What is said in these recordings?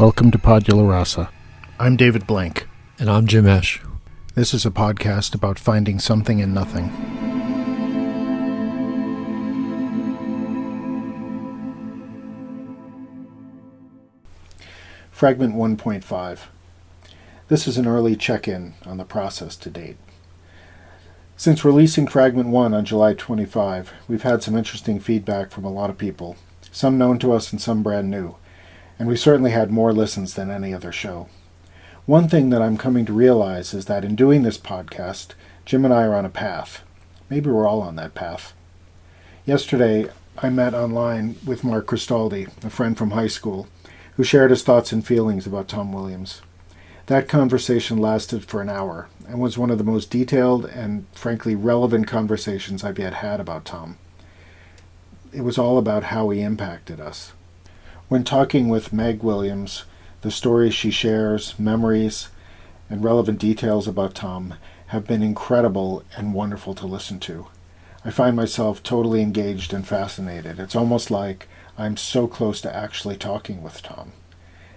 Welcome to Podula Rasa. I'm David Blank. And I'm Jim Esch. This is a podcast about finding something in nothing. Fragment 1.5. This is an early check-in on the process to date. Since releasing Fragment 1 on July 25, we've had some interesting feedback from a lot of people, some known to us and some brand new, and we certainly had more listens than any other show. One thing that I'm coming to realize is that in doing this podcast, Jim and I are on a path. Maybe we're all on that path. Yesterday, I met online with Mark Cristaldi, a friend from high school, who shared his thoughts and feelings about Tom Williams. That conversation lasted for an hour and was one of the most detailed and, frankly, relevant conversations I've yet had about Tom. It was all about how he impacted us. When talking with Meg Williams, the stories she shares, memories, and relevant details about Tom have been incredible and wonderful to listen to. I find myself totally engaged and fascinated. It's almost like I'm so close to actually talking with Tom.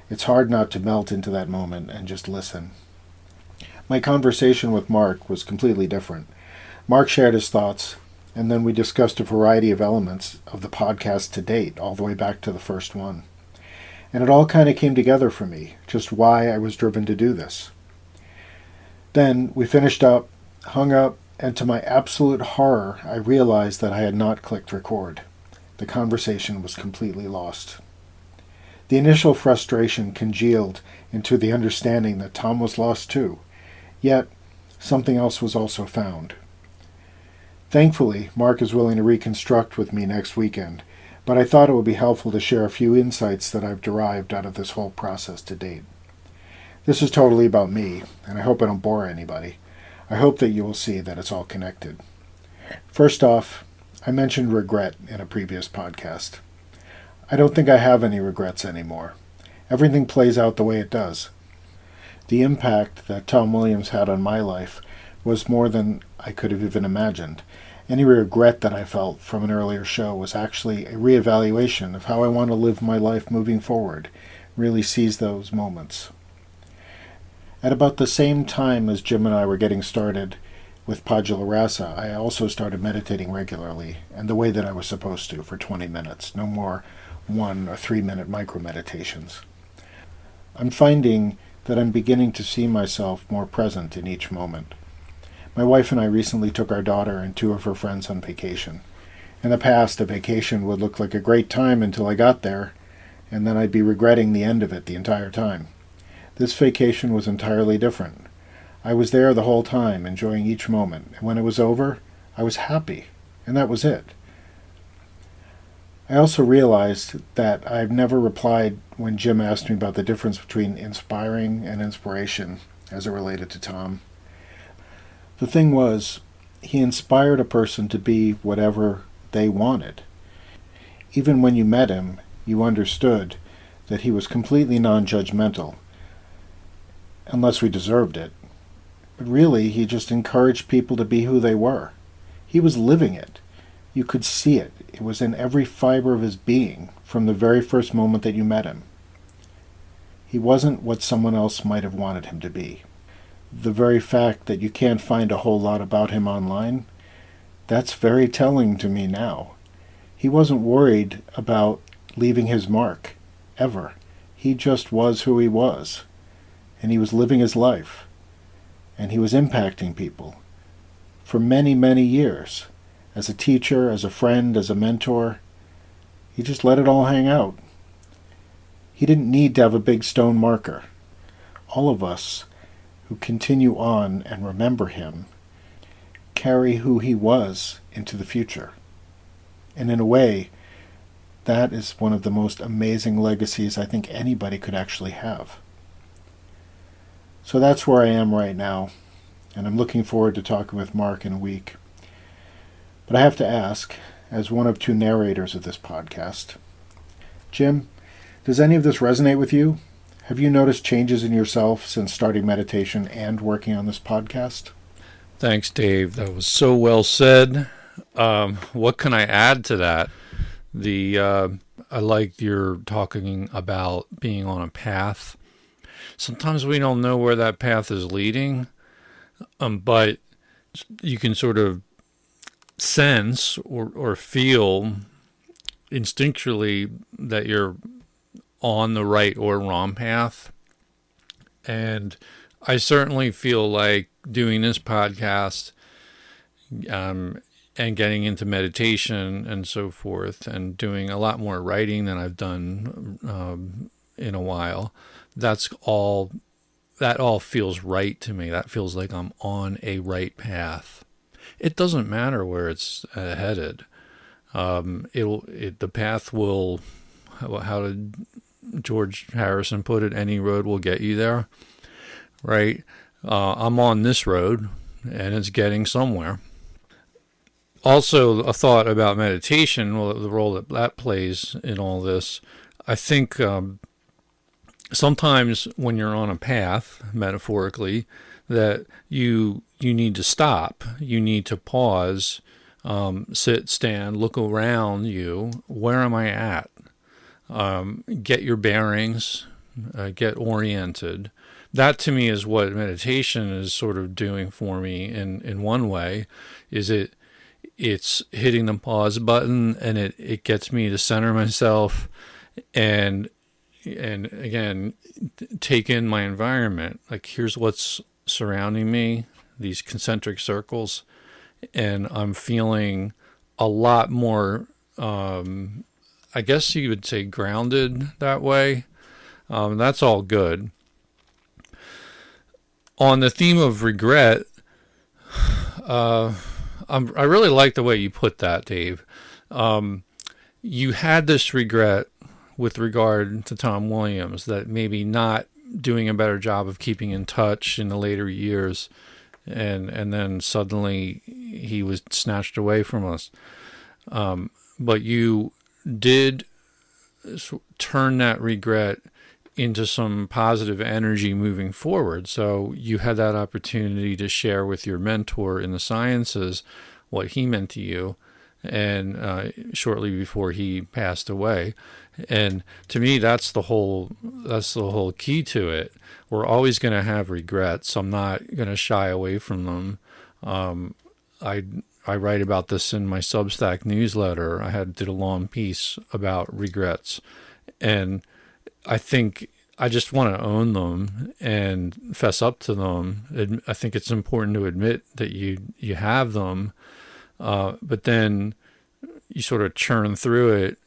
It's hard not to melt into that moment and just listen. My conversation with Mark was completely different. Mark shared his thoughts, and then we discussed a variety of elements of the podcast to date, all the way back to the first one. And it all kind of came together for me, just why I was driven to do this. Then we finished up, hung up, and to my absolute horror, I realized that I had not clicked record. The conversation was completely lost. The initial frustration congealed into the understanding that Tom was lost too, yet something else was also found. Thankfully, Mark is willing to reconstruct with me next weekend, but I thought it would be helpful to share a few insights that I've derived out of this whole process to date. This is totally about me, and I hope I don't bore anybody. I hope that you will see that it's all connected. First off, I mentioned regret in a previous podcast. I don't think I have any regrets anymore. Everything plays out the way it does. The impact that Tom Williams had on my life was more than I could have even imagined. Any regret that I felt from an earlier show was actually a reevaluation of how I want to live my life moving forward, really seize those moments. At about the same time as Jim and I were getting started with Podula Rasa, I also started meditating regularly, and the way that I was supposed to, for 20 minutes, no more 1 or 3 minute micro-meditations. I'm finding that I'm beginning to see myself more present in each moment. My wife and I recently took our daughter and 2 of her friends on vacation. In the past, a vacation would look like a great time until I got there, and then I'd be regretting the end of it the entire time. This vacation was entirely different. I was there the whole time, enjoying each moment, and when it was over, I was happy, and that was it. I also realized that I've never replied when Jim asked me about the difference between inspiring and inspiration as it related to Tom. The thing was, he inspired a person to be whatever they wanted. Even when you met him, you understood that he was completely non-judgmental, unless we deserved it. But really, he just encouraged people to be who they were. He was living it. You could see it. It was in every fiber of his being from the very first moment that you met him. He wasn't what someone else might have wanted him to be. The very fact that you can't find a whole lot about him online, that's very telling to me now. He wasn't worried about leaving his mark, ever. He just was who he was, and he was living his life, and he was impacting people for many, many years. As a teacher, as a friend, as a mentor, he just let it all hang out. He didn't need to have a big stone marker. All of us who continue on and remember him carry who he was into the future. And in a way, that is one of the most amazing legacies I think anybody could actually have. So that's where I am right now, and I'm looking forward to talking with Mark in a week. But I have to ask, as one of 2 narrators of this podcast, Jim, does any of this resonate with you? Have you noticed changes in yourself since starting meditation and working on this podcast? Thanks, Dave. That was so well said. What can I add to that? I like your talking about being on a path. Sometimes we don't know where that path is leading, but you can sort of sense or feel instinctually that you're on the right or wrong path. And I certainly feel like doing this podcast and getting into meditation and so forth, and doing a lot more writing than I've done in a while. That all feels right to me. That feels like I'm on a right path. It doesn't matter where it's headed. The path will. How did George Harrison put it? Any road will get you there, right? I'm on this road, and it's getting somewhere. Also, a thought about meditation, well, the role that plays in all this. I think sometimes when you're on a path, metaphorically, that you need to stop. You need to pause, sit, stand, look around you. Where am I at? Get your bearings, get oriented. That to me is what meditation is sort of doing for me in one way. It's hitting the pause button, and it gets me to center myself and again take in my environment. Like, here's what's surrounding me, these concentric circles, and I'm feeling a lot more I guess you would say grounded that way. That's all good. On the theme of regret, I really like the way you put that, Dave. You had this regret with regard to Tom Williams, that maybe not doing a better job of keeping in touch in the later years, and then suddenly he was snatched away from us. But you did turn that regret into some positive energy moving forward. So you had that opportunity to share with your mentor in the sciences what he meant to you, and shortly before he passed away. And to me, that's the whole key to it. We're always going to have regrets. I'm not going to shy away from them. I write about this in my Substack newsletter. I did a long piece about regrets, and I think I just want to own them and fess up to them. I think it's important to admit that you have them, but then you sort of churn through it,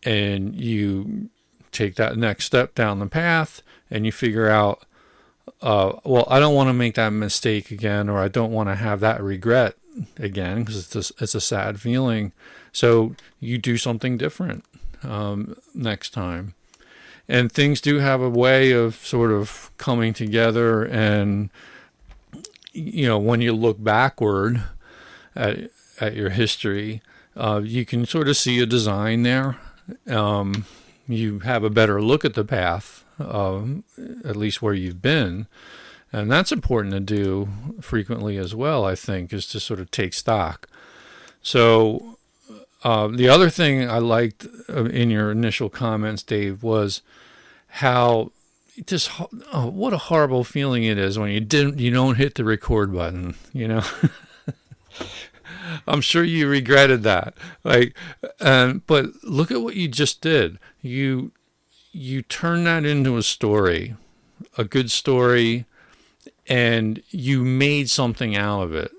and you take that next step down the path, and you figure out, well, I don't want to make that mistake again, or I don't want to have that regret again, because it's a sad feeling. So you do something different next time. And things do have a way of sort of coming together. And, when you look backward at your history, you can sort of see a design there. You have a better look at the path, at least where you've been. And that's important to do frequently as well, I think, is to sort of take stock. So the other thing I liked in your initial comments, Dave, was how what a horrible feeling it is when you don't hit the record button, I'm sure you regretted that. But look at what you just did. You turned that into a story, a good story, and you made something out of it.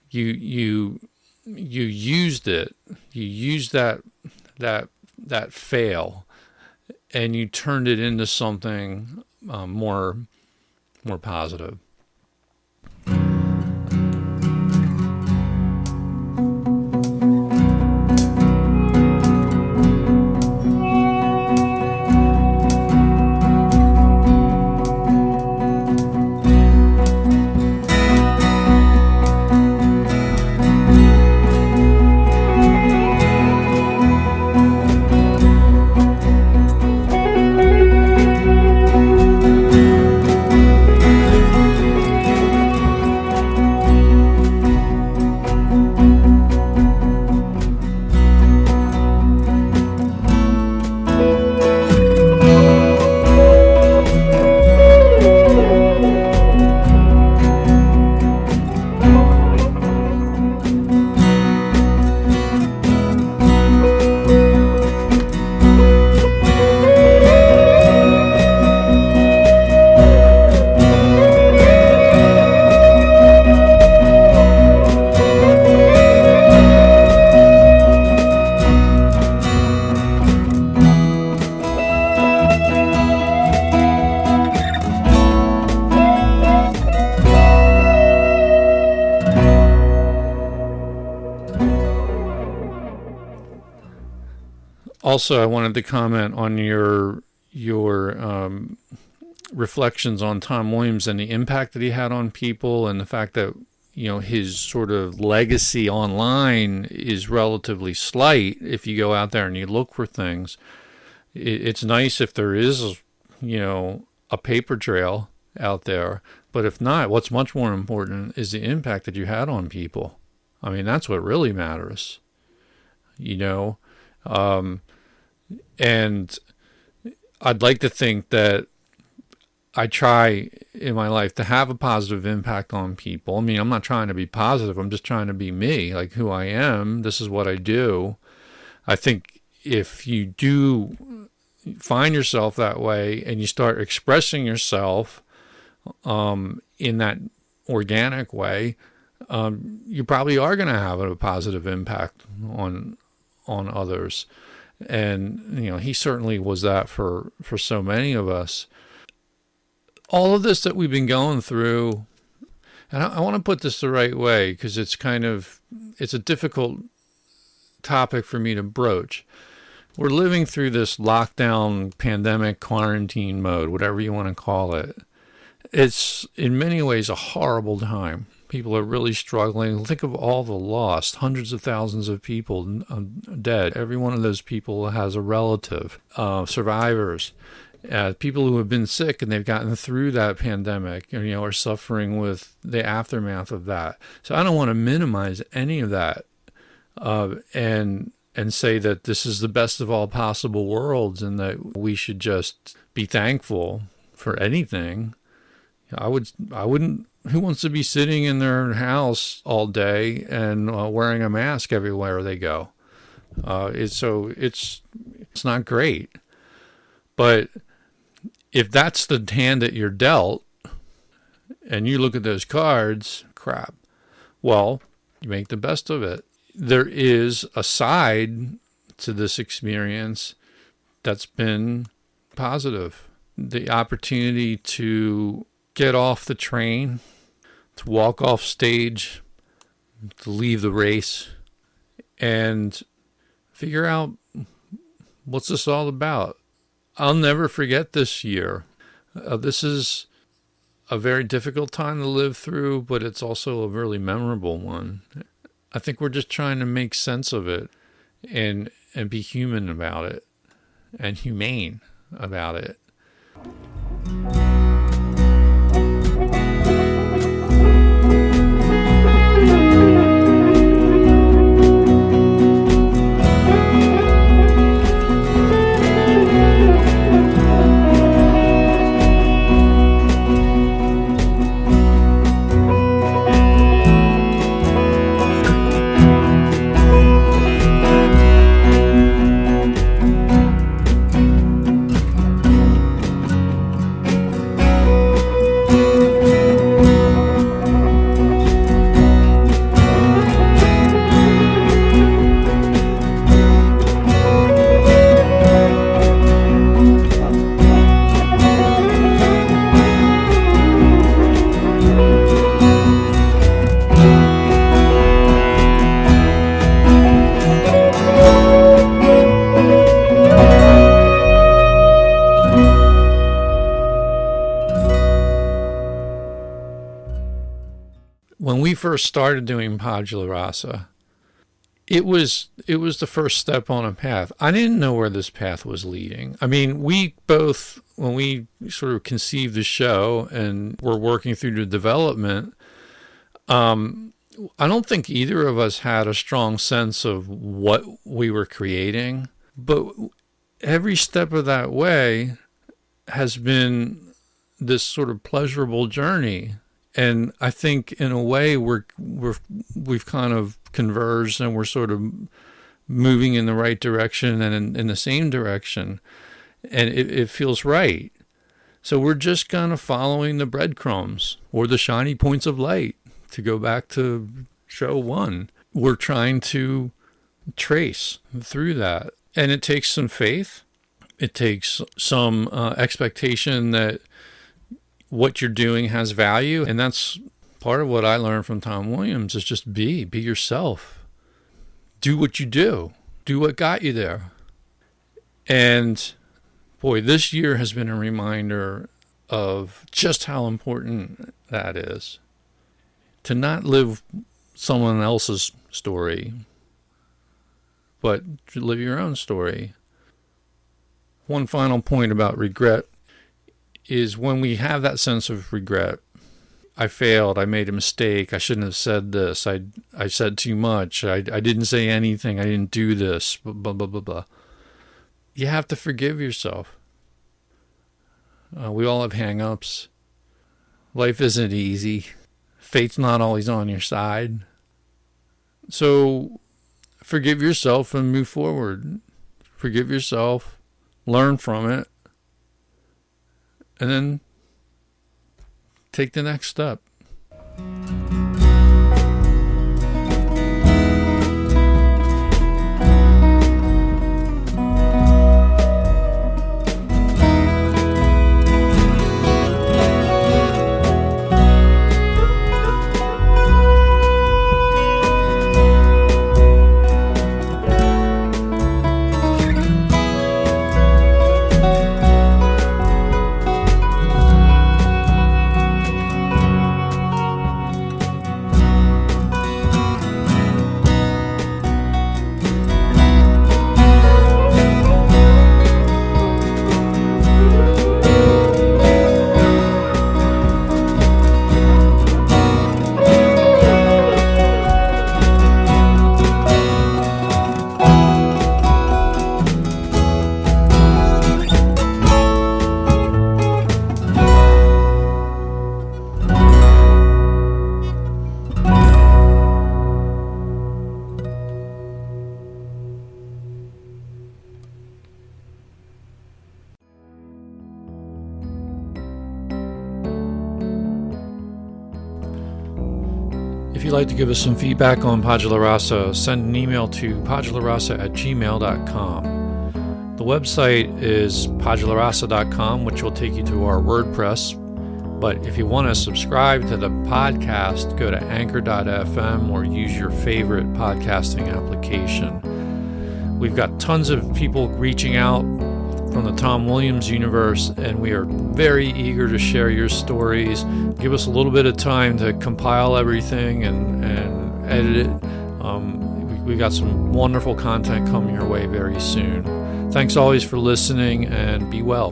You used it. You used that fail, and you turned it into something more positive. Also, I wanted to comment on your reflections on Tom Williams and the impact that he had on people, and the fact that his sort of legacy online is relatively slight. If you go out there and you look for things, it's nice if there is a paper trail out there. But if not, what's much more important is the impact that you had on people. I mean, that's what really matters, and I'd like to think that I try in my life to have a positive impact on people. I mean, I'm not trying to be positive. I'm just trying to be me, like who I am. This is what I do. I think if you do find yourself that way and you start expressing yourself in that organic way, you probably are going to have a positive impact on others. And he certainly was that for so many of us. All of this that we've been going through, and I want to put this the right way, because it's a difficult topic for me to broach. We're living through this lockdown, pandemic, quarantine mode, whatever you want to call it. It's in many ways a horrible time. People are really struggling. Think of all the lost, hundreds of thousands of people dead. Every one of those people has a relative, survivors, people who have been sick and they've gotten through that pandemic, are suffering with the aftermath of that. So I don't want to minimize any of that, and say that this is the best of all possible worlds and that we should just be thankful for anything. I wouldn't. Who wants to be sitting in their house all day and wearing a mask everywhere they go? It's not great. But if that's the hand that you're dealt, and you look at those cards, crap. Well, you make the best of it. There is a side to this experience that's been positive. The opportunity to get off the train, to walk off stage, to leave the race, and figure out what's this all about. I'll never forget this year. This is a very difficult time to live through, but it's also a really memorable one. I think we're just trying to make sense of it and be human about it and humane about it. When we first started doing Padula Rasa, it was the first step on a path. I didn't know where this path was leading. I mean, we both, when we sort of conceived the show and were working through the development, I don't think either of us had a strong sense of what we were creating, but every step of that way has been this sort of pleasurable journey. And I think in a way we've kind of converged and we're sort of moving in the right direction and in the same direction. And it feels right. So we're just kind of following the breadcrumbs or the shiny points of light, to go back to show one. We're trying to trace through that. And it takes some faith. It takes some expectation that what you're doing has value. And that's part of what I learned from Tom Williams, is just be yourself. Do what you do. Do what got you there. And boy, this year has been a reminder of just how important that is. To not live someone else's story, but to live your own story. One final point about regret is when we have that sense of regret, I failed, I made a mistake, I shouldn't have said this, I said too much, I didn't say anything, I didn't do this, blah, blah, blah, blah. You have to forgive yourself. We all have hang-ups. Life isn't easy. Fate's not always on your side. So forgive yourself and move forward. Forgive yourself, learn from it, and then take the next step. If you'd like to give us some feedback on Pagula Rasa, send an email to padularasa@gmail.com. The website is padularasa.com, which will take you to our WordPress. But if you want to subscribe to the podcast, go to anchor.fm or use your favorite podcasting application. We've got tons of people reaching out from the Tom Williams universe, and we are very eager to share your stories. Give us a little bit of time to compile everything and edit it. We got some wonderful content coming your way very soon. Thanks always for listening, and be well.